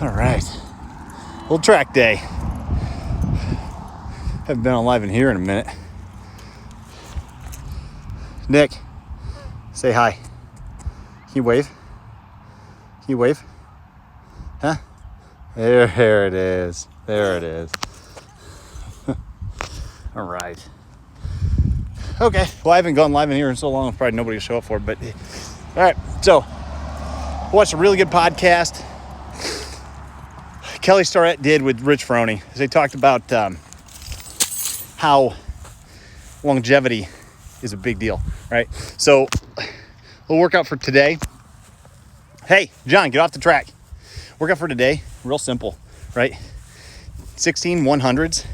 All right. Little track day. Haven't been on live in here in a minute. Nick, say hi. Can you wave? Can you wave? Huh? There it is. There it is. All right. Okay. Well, I haven't gone live in here in so long, probably nobody will show up for it, but all right. So, watched a really good podcast Kelly Starrett did with Rich Froning. They talked about how longevity is a big deal, right? So, a little workout for today. Hey, John, get off the track. Workout for today, real simple, right? 16 100s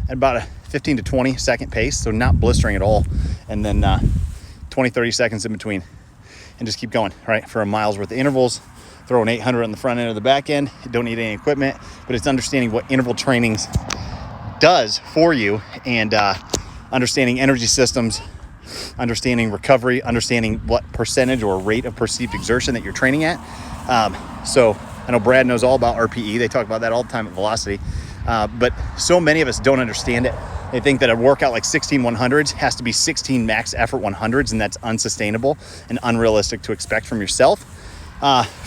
at about a 15 to 20 second pace, so not blistering at all. And then 20, 30 seconds in between. And just keep going, right? For a mile's worth of intervals. Throw an 800 on the front end or the back end. You don't need any equipment, but it's understanding what interval trainings does for you and understanding energy systems, understanding recovery, understanding what percentage or rate of perceived exertion that you're training at. So I know Brad knows all about RPE. They talk about that all the time at Velocity. But so many of us don't understand it. They think that a workout like 16 100s has to be 16 max effort 100s, and that's unsustainable and unrealistic to expect from yourself.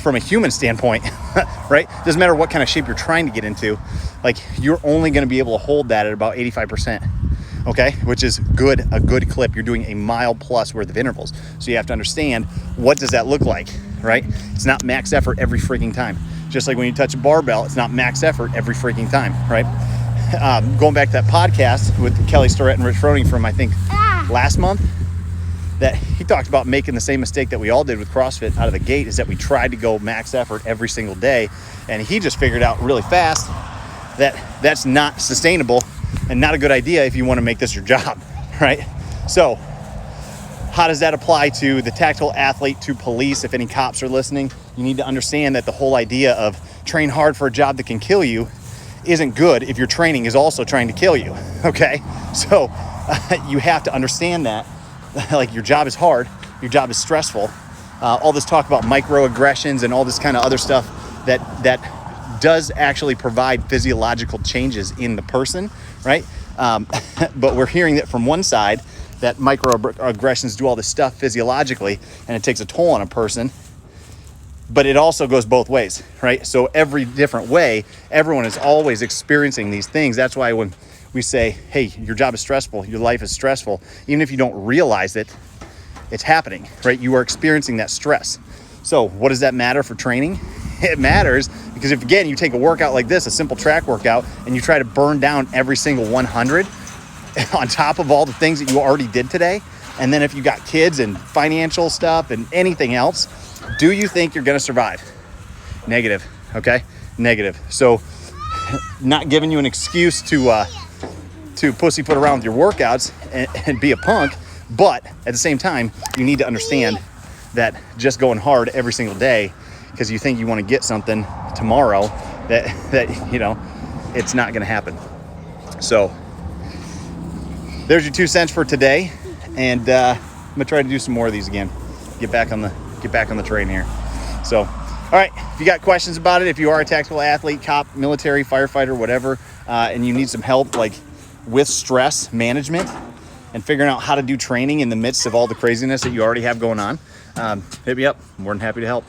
From a human standpoint, right? Doesn't matter what kind of shape you're trying to get into. Like, you're only going to be able to hold that at about 85%. Okay, which is a good clip. You're doing a mile plus worth of intervals. So you have to understand, what does that look like, right? It's not max effort every freaking time. Just like when you touch a barbell, it's not max effort every freaking time, right? Going back to that podcast with Kelly Starrett and Rich Froning from, I think, last month, that he talked about making the same mistake that we all did with CrossFit out of the gate, is that we tried to go max effort every single day. And he just figured out really fast that that's not sustainable and not a good idea if you want to make this your job, right? So how does that apply to the tactical athlete, to police? If any cops are listening, you need to understand that the whole idea of train hard for a job that can kill you isn't good if your training is also trying to kill you, okay? So you have to understand that, like, your job is hard, your job is stressful. All this talk about microaggressions and all this kind of other stuff that does actually provide physiological changes in the person, right? But we're hearing that from one side, that microaggressions do all this stuff physiologically and it takes a toll on a person, but it also goes both ways, right? So every different way, everyone is always experiencing these things. That's why when we say, hey, your job is stressful, your life is stressful, even if you don't realize it, it's happening, right? You are experiencing that stress. So what does that matter for training? It matters because if, again, you take a workout like this, a simple track workout, and you try to burn down every single 100 on top of all the things that you already did today, and then if you got kids and financial stuff and anything else, do you think you're going to survive? Negative, okay? Negative. So not giving you an excuse to pussyfoot around with your workouts and be a punk, but at the same time, you need to understand that just going hard every single day because you think you want to get something tomorrow, that you know, it's not going to happen. So there's your 2 cents for today, and I'm gonna try to do some more of these again. Get back on the train here. So, all right, if you got questions about it, if you are a tactical athlete, cop, military, firefighter, whatever, and you need some help, like with stress management and figuring out how to do training in the midst of all the craziness that you already have going on, hit me up. I'm more than happy to help.